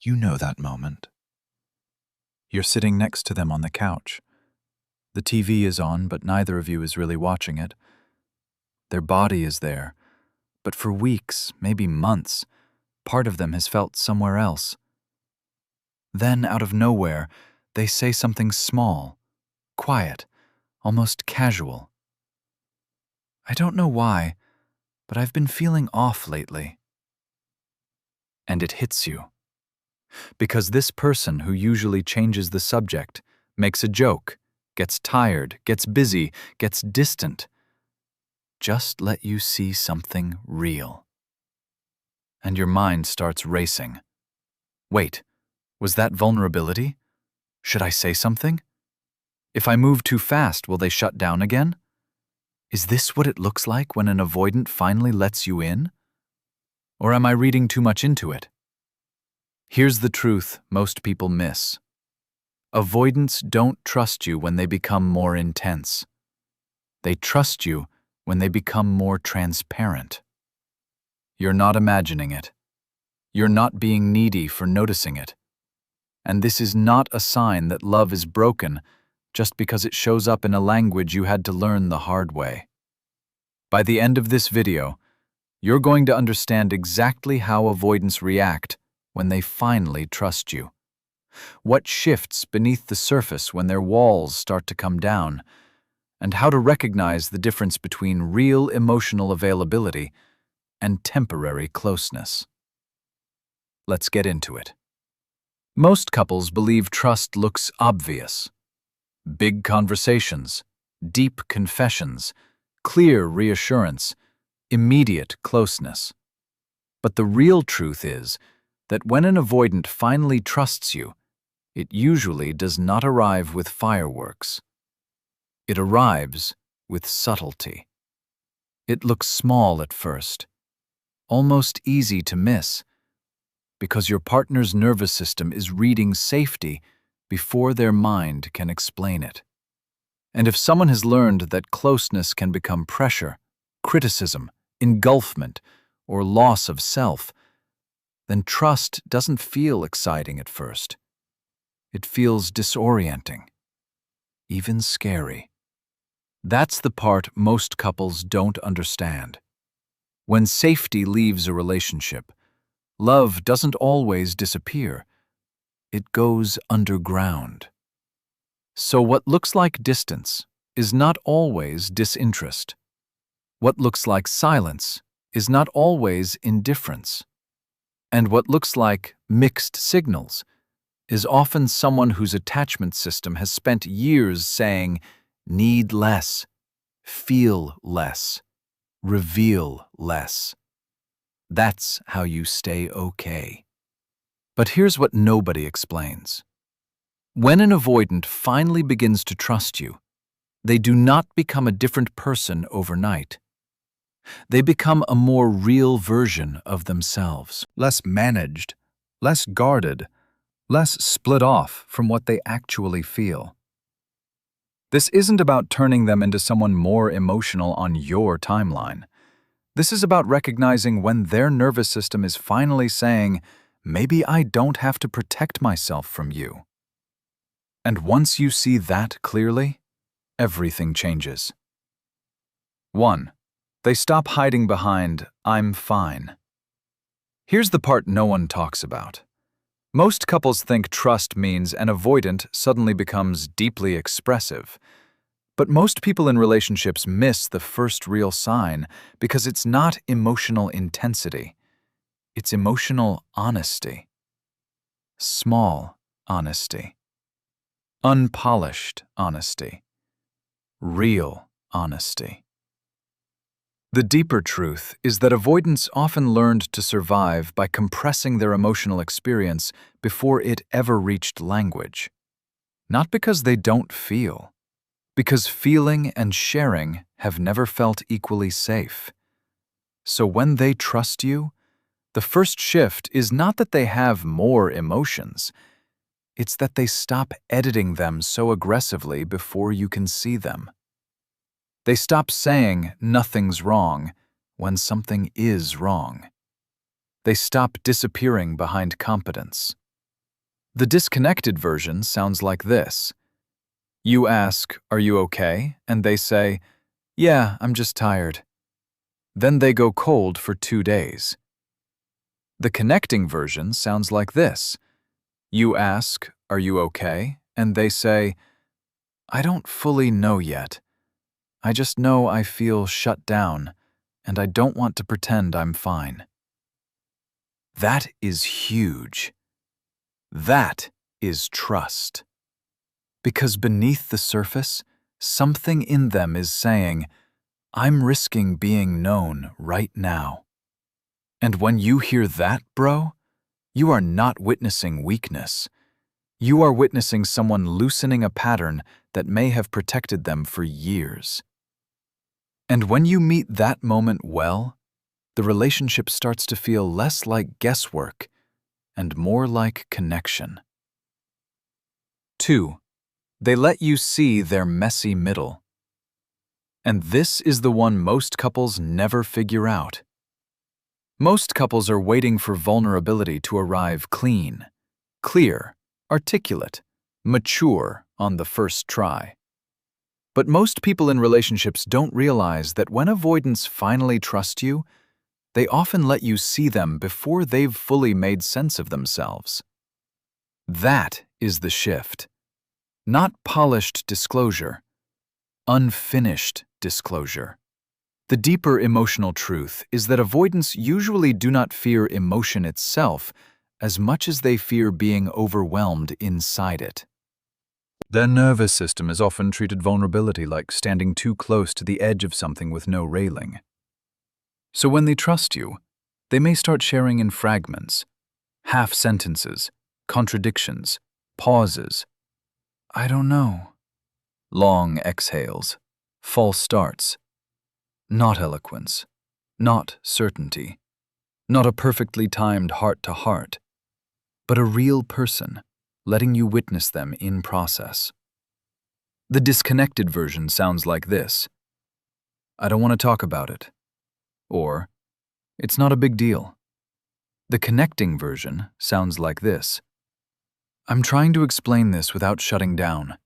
You know that moment. You're sitting next to them on the couch. The TV is on, but neither of you is really watching it. Their body is there, but for weeks, maybe months, part of them has felt somewhere else. Then, out of nowhere, they say something small, quiet, almost casual. I don't know why, but I've been feeling off lately. And it hits you. Because this person who usually changes the subject, makes a joke, gets tired, gets busy, gets distant, just let you see something real. And your mind starts racing. Wait, was that vulnerability? Should I say something? If I move too fast, will they shut down again? Is this what it looks like when an avoidant finally lets you in? Or am I reading too much into it? Here's the truth most people miss. Avoidants don't trust you when they become more intense. They trust you when they become more transparent. You're not imagining it. You're not being needy for noticing it. And this is not a sign that love is broken just because it shows up in a language you had to learn the hard way. By the end of this video, you're going to understand exactly how avoidants react when they finally trust you. What shifts beneath the surface when their walls start to come down, and how to recognize the difference between real emotional availability and temporary closeness. Let's get into it. Most couples believe trust looks obvious. Big conversations, deep confessions, clear reassurance, immediate closeness. But the real truth is that when an avoidant finally trusts you, it usually does not arrive with fireworks. It arrives with subtlety. It looks small at first, almost easy to miss, because your partner's nervous system is reading safety before their mind can explain it. And if someone has learned that closeness can become pressure, criticism, engulfment, or loss of self, then trust doesn't feel exciting at first. It feels disorienting, even scary. That's the part most couples don't understand. When safety leaves a relationship, love doesn't always disappear. It goes underground. So what looks like distance is not always disinterest. What looks like silence is not always indifference. And what looks like mixed signals is often someone whose attachment system has spent years saying, need less, feel less, reveal less. That's how you stay okay. But here's what nobody explains. When an avoidant finally begins to trust you, they do not become a different person overnight. They become a more real version of themselves, less managed, less guarded, less split off from what they actually feel. This isn't about turning them into someone more emotional on your timeline. This is about recognizing when their nervous system is finally saying, maybe I don't have to protect myself from you. And once you see that clearly, everything changes. 1. They stop hiding behind, I'm fine. Here's the part no one talks about. Most couples think trust means an avoidant suddenly becomes deeply expressive. But most people in relationships miss the first real sign because it's not emotional intensity. It's emotional honesty. Small honesty. Unpolished honesty. Real honesty. The deeper truth is that avoidants often learned to survive by compressing their emotional experience before it ever reached language. Not because they don't feel, because feeling and sharing have never felt equally safe. So when they trust you, the first shift is not that they have more emotions, it's that they stop editing them so aggressively before you can see them. They stop saying nothing's wrong when something is wrong. They stop disappearing behind competence. The disconnected version sounds like this. You ask, "Are you okay?" and they say, "Yeah, I'm just tired." Then they go cold for 2 days. The connecting version sounds like this. You ask, "Are you okay?" and they say, "I don't fully know yet. I just know I feel shut down, and I don't want to pretend I'm fine." That is huge. That is trust. Because beneath the surface, something in them is saying, "I'm risking being known right now." And when you hear that, bro, you are not witnessing weakness. You are witnessing someone loosening a pattern that may have protected them for years. And when you meet that moment well, the relationship starts to feel less like guesswork and more like connection. 2. They let you see their messy middle. And this is the one most couples never figure out. Most couples are waiting for vulnerability to arrive clean, clear, articulate, mature on the first try. But most people in relationships don't realize that when avoidants finally trust you, they often let you see them before they've fully made sense of themselves. That is the shift. Not polished disclosure, unfinished disclosure. The deeper emotional truth is that avoidants usually do not fear emotion itself as much as they fear being overwhelmed inside it. Their nervous system has often treated vulnerability like standing too close to the edge of something with no railing. So when they trust you, they may start sharing in fragments, half sentences, contradictions, pauses. "I don't know." Long exhales, false starts. Not eloquence, not certainty, not a perfectly timed heart-to-heart, but a real person, letting you witness them in process. The disconnected version sounds like this. "I don't want to talk about it." Or, "It's not a big deal." The connecting version sounds like this. "I'm trying to explain this without shutting down.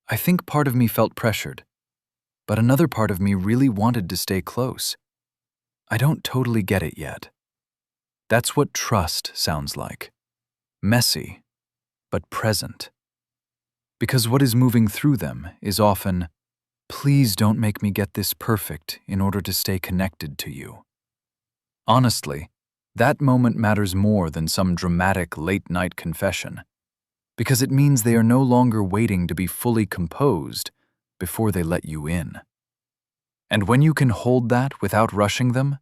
I think part of me felt pressured, but another part of me really wanted to stay close. I don't totally get it yet." That's what trust sounds like. Messy, but present. Because what is moving through them is often, "Please don't make me get this perfect in order to stay connected to you." Honestly, that moment matters more than some dramatic late-night confession, because it means they are no longer waiting to be fully composed before they let you in. And when you can hold that without rushing them,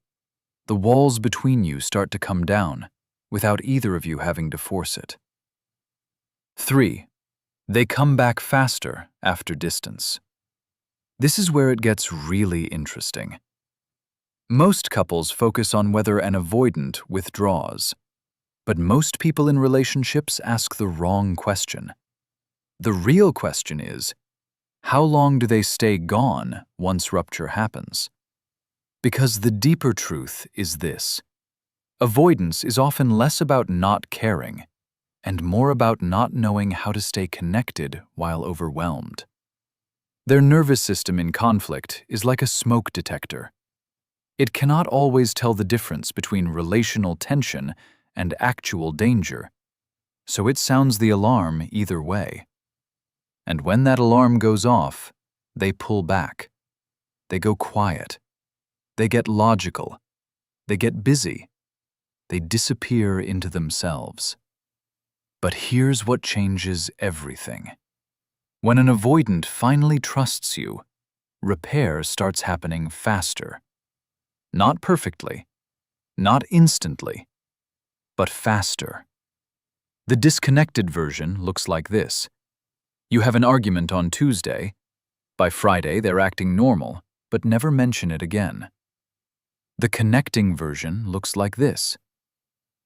the walls between you start to come down without either of you having to force it. 3. They come back faster after distance. This is where it gets really interesting. Most couples focus on whether an avoidant withdraws, but most people in relationships ask the wrong question. The real question is, how long do they stay gone once rupture happens? Because the deeper truth is this: avoidance is often less about not caring and more about not knowing how to stay connected while overwhelmed. Their nervous system in conflict is like a smoke detector. It cannot always tell the difference between relational tension and actual danger, so it sounds the alarm either way. And when that alarm goes off, they pull back. They go quiet. They get logical. They get busy. They disappear into themselves. But here's what changes everything. When an avoidant finally trusts you, repair starts happening faster. Not perfectly, not instantly, but faster. The disconnected version looks like this. You have an argument on Tuesday. By Friday, they're acting normal, but never mention it again. The connecting version looks like this.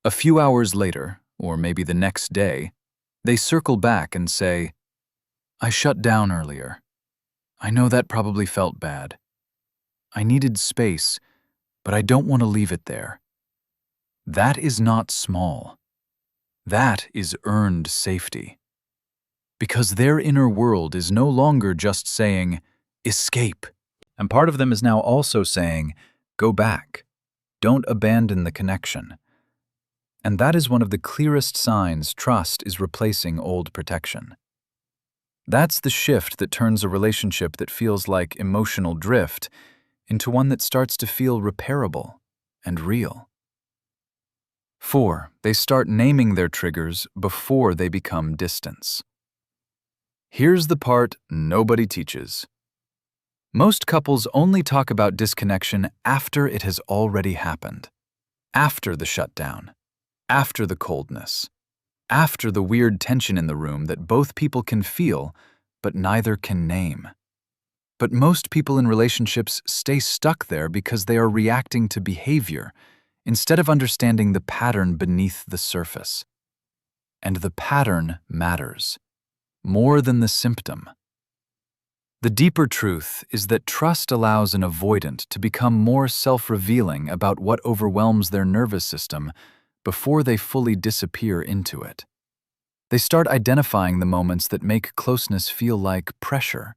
A few hours later, or maybe the next day, they circle back and say, "I shut down earlier. I know that probably felt bad. I needed space, but I don't want to leave it there." That is not small. That is earned safety. Because their inner world is no longer just saying, escape. And part of them is now also saying, go back. Don't abandon the connection. And that is one of the clearest signs trust is replacing old protection. That's the shift that turns a relationship that feels like emotional drift into one that starts to feel repairable and real. 4. They start naming their triggers before they become distance. Here's the part nobody teaches. Most couples only talk about disconnection after it has already happened. After the shutdown. After the coldness. After the weird tension in the room that both people can feel, but neither can name. But most people in relationships stay stuck there because they are reacting to behavior instead of understanding the pattern beneath the surface. And the pattern matters, more than the symptom. The deeper truth is that trust allows an avoidant to become more self-revealing about what overwhelms their nervous system before they fully disappear into it. They start identifying the moments that make closeness feel like pressure,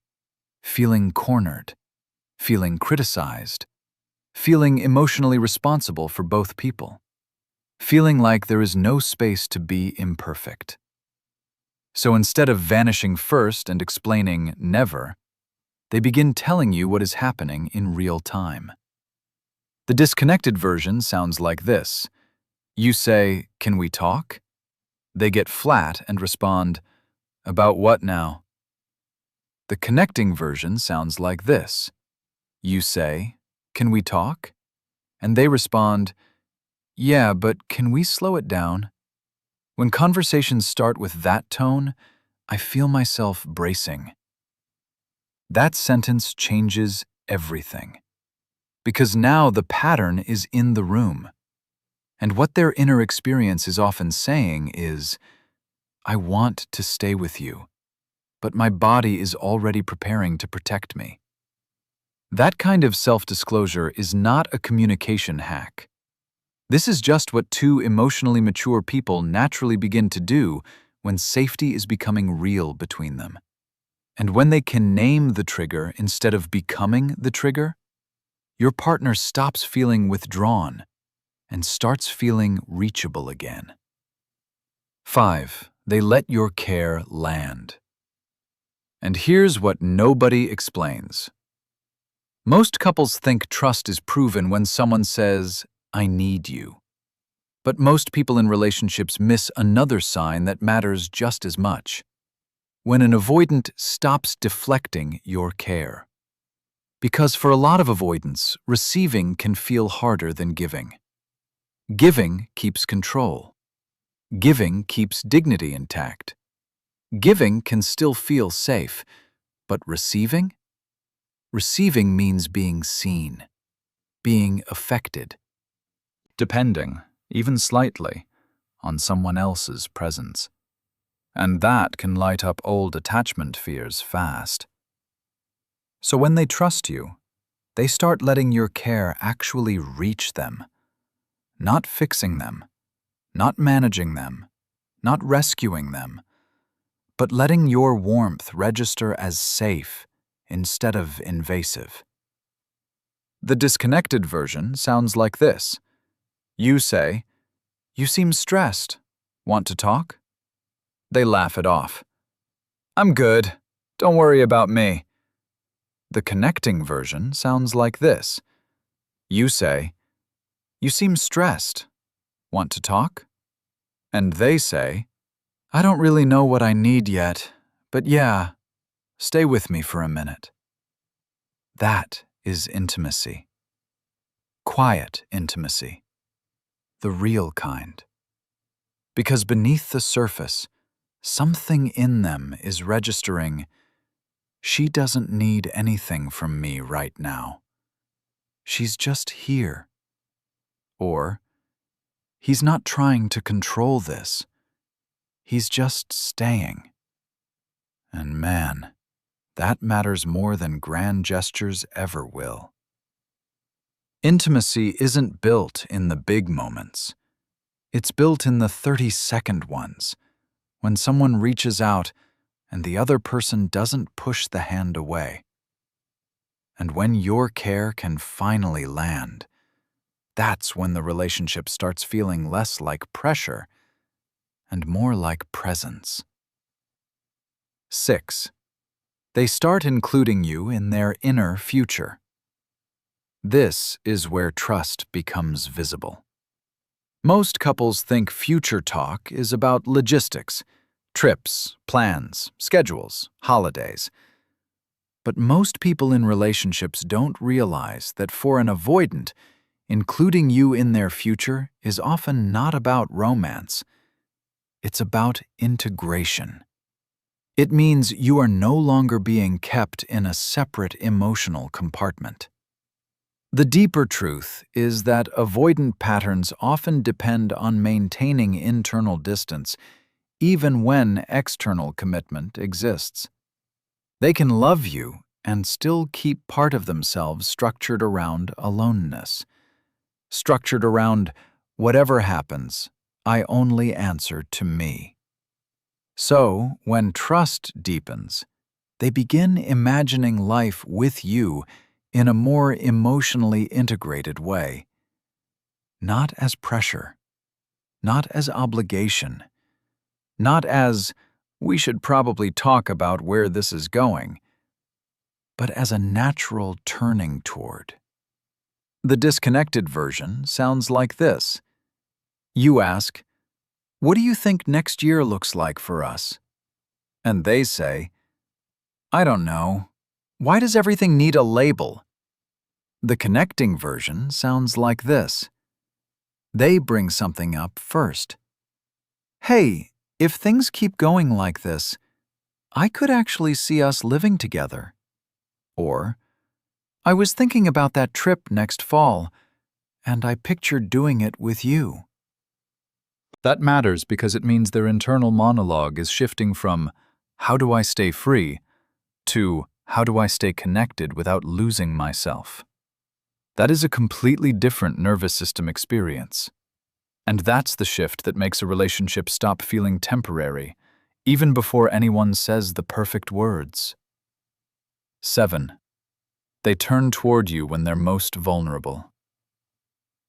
feeling cornered, feeling criticized, feeling emotionally responsible for both people, feeling like there is no space to be imperfect. So instead of vanishing first and explaining never, they begin telling you what is happening in real time. The disconnected version sounds like this. You say, "Can we talk?" They get flat and respond, "About what now?" The connecting version sounds like this. You say, "Can we talk?" And they respond, "Yeah, but can we slow it down?" When conversations start with that tone, I feel myself bracing. That sentence changes everything. Because now the pattern is in the room. And what their inner experience is often saying is, I want to stay with you, but my body is already preparing to protect me. That kind of self-disclosure is not a communication hack. This is just what two emotionally mature people naturally begin to do when safety is becoming real between them. And when they can name the trigger instead of becoming the trigger, your partner stops feeling withdrawn and starts feeling reachable again. 5. They let your care land. And here's what nobody explains. Most couples think trust is proven when someone says, "I need you." But most people in relationships miss another sign that matters just as much. When an avoidant stops deflecting your care. Because for a lot of avoidants, receiving can feel harder than giving. Giving keeps control. Giving keeps dignity intact. Giving can still feel safe, but receiving? Receiving means being seen, being affected, depending, even slightly, on someone else's presence. And that can light up old attachment fears fast. So when they trust you, they start letting your care actually reach them, not fixing them, not managing them, not rescuing them, but letting your warmth register as safe instead of invasive. The disconnected version sounds like this. You say, "You seem stressed. Want to talk?" They laugh it off. "I'm good. Don't worry about me." The connecting version sounds like this. You say, "You seem stressed. Want to talk?" And they say, "I don't really know what I need yet, but yeah, stay with me for a minute." That is intimacy. Quiet intimacy. The real kind. Because beneath the surface, something in them is registering, she doesn't need anything from me right now. She's just here. Or, he's not trying to control this. He's just staying. And man, that matters more than grand gestures ever will. Intimacy isn't built in the big moments. It's built in the 30-second ones, when someone reaches out and the other person doesn't push the hand away. And when your care can finally land, that's when the relationship starts feeling less like pressure and more like presence. 6. They start including you in their inner future. This is where trust becomes visible. Most couples think future talk is about logistics, trips, plans, schedules, holidays. But most people in relationships don't realize that for an avoidant, including you in their future is often not about romance. It's about integration. It means you are no longer being kept in a separate emotional compartment. The deeper truth is that avoidant patterns often depend on maintaining internal distance, even when external commitment exists. They can love you and still keep part of themselves structured around aloneness, structured around whatever happens, I only answer to me. So, when trust deepens, they begin imagining life with you in a more emotionally integrated way. Not as pressure, not as obligation, not as, we should probably talk about where this is going, but as a natural turning toward. The disconnected version sounds like this. You ask, "What do you think next year looks like for us?" And they say, "I don't know. Why does everything need a label?" The connecting version sounds like this. They bring something up first. "Hey, if things keep going like this, I could actually see us living together." Or, "I was thinking about that trip next fall, and I pictured doing it with you." That matters because it means their internal monologue is shifting from, "How do I stay free?" to, "How do I stay connected without losing myself?" That is a completely different nervous system experience. And that's the shift that makes a relationship stop feeling temporary, even before anyone says the perfect words. 7. They turn toward you when they're most vulnerable.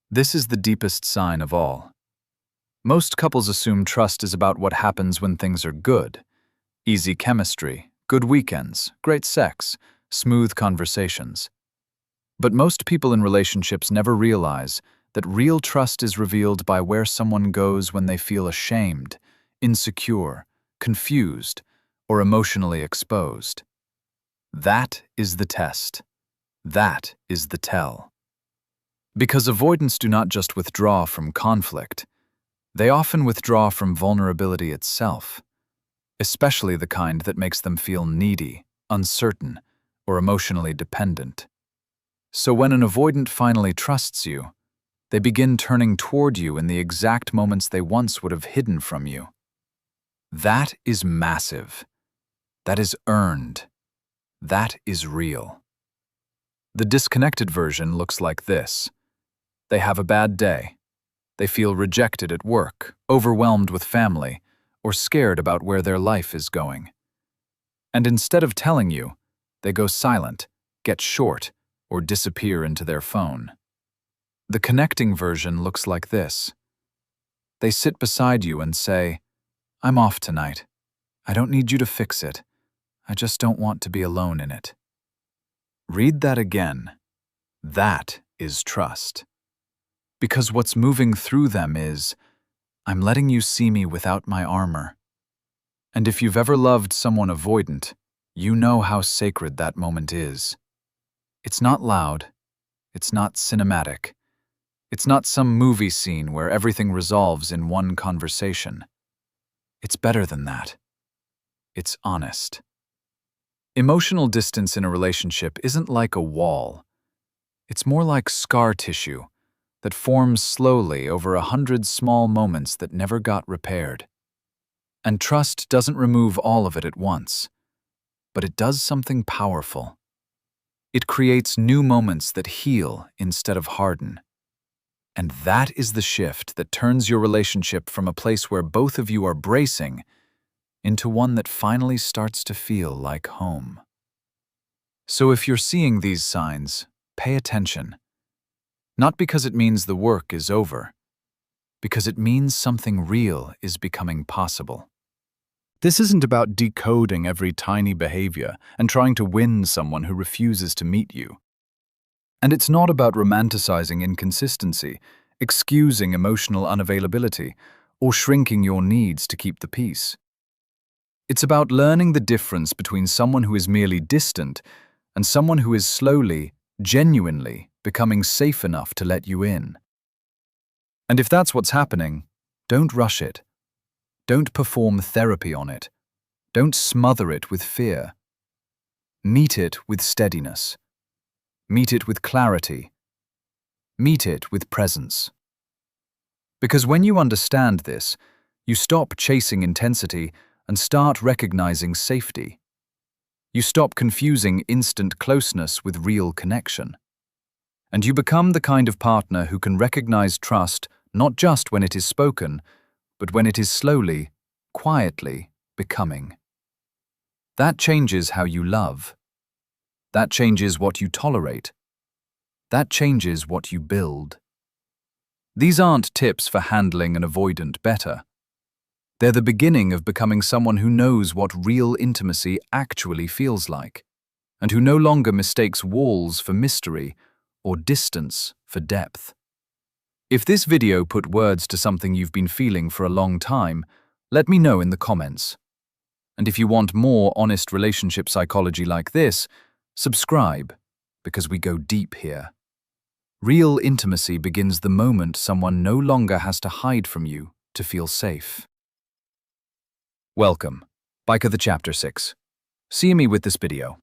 This is the deepest sign of all. Most couples assume trust is about what happens when things are good. Easy chemistry, good weekends, great sex, smooth conversations. But most people in relationships never realize that real trust is revealed by where someone goes when they feel ashamed, insecure, confused, or emotionally exposed. That is the test. That is the tell. Because avoidants do not just withdraw from conflict, they often withdraw from vulnerability itself, especially the kind that makes them feel needy, uncertain, or emotionally dependent. So when an avoidant finally trusts you, they begin turning toward you in the exact moments they once would have hidden from you. That is massive. That is earned. That is real. The disconnected version looks like this. They have a bad day. They feel rejected at work, overwhelmed with family, or scared about where their life is going. And instead of telling you, they go silent, get short, or disappear into their phone. The connecting version looks like this. They sit beside you and say, "I'm off tonight. I don't need you to fix it. I just don't want to be alone in it." Read that again. That is trust. Because what's moving through them is, "I'm letting you see me without my armor." And if you've ever loved someone avoidant, you know how sacred that moment is. It's not loud. It's not cinematic. It's not some movie scene where everything resolves in one conversation. It's better than that. It's honest. Emotional distance in a relationship isn't like a wall. It's more like scar tissue that forms slowly over 100 small moments that never got repaired. And trust doesn't remove all of it at once, but it does something powerful. It creates new moments that heal instead of harden. And that is the shift that turns your relationship from a place where both of you are bracing into one that finally starts to feel like home. So if you're seeing these signs, pay attention. Not because it means the work is over, because it means something real is becoming possible. This isn't about decoding every tiny behavior and trying to win someone who refuses to meet you. And it's not about romanticizing inconsistency, excusing emotional unavailability, or shrinking your needs to keep the peace. It's about learning the difference between someone who is merely distant and someone who is slowly, genuinely becoming safe enough to let you in. And if that's what's happening, don't rush it. Don't perform therapy on it. Don't smother it with fear. Meet it with steadiness. Meet it with clarity. Meet it with presence. Because when you understand this, you stop chasing intensity and start recognizing safety. You stop confusing instant closeness with real connection. And you become the kind of partner who can recognize trust not just when it is spoken, but when it is slowly, quietly becoming. That changes how you love. That changes what you tolerate. That changes what you build. These aren't tips for handling an avoidant better. They're the beginning of becoming someone who knows what real intimacy actually feels like, and who no longer mistakes walls for mystery or distance for depth. If this video put words to something you've been feeling for a long time, let me know in the comments. And if you want more honest relationship psychology like this, subscribe, because we go deep here. Real intimacy begins the moment someone no longer has to hide from you to feel safe. Welcome, Biker the Chapter 6. See me with this video.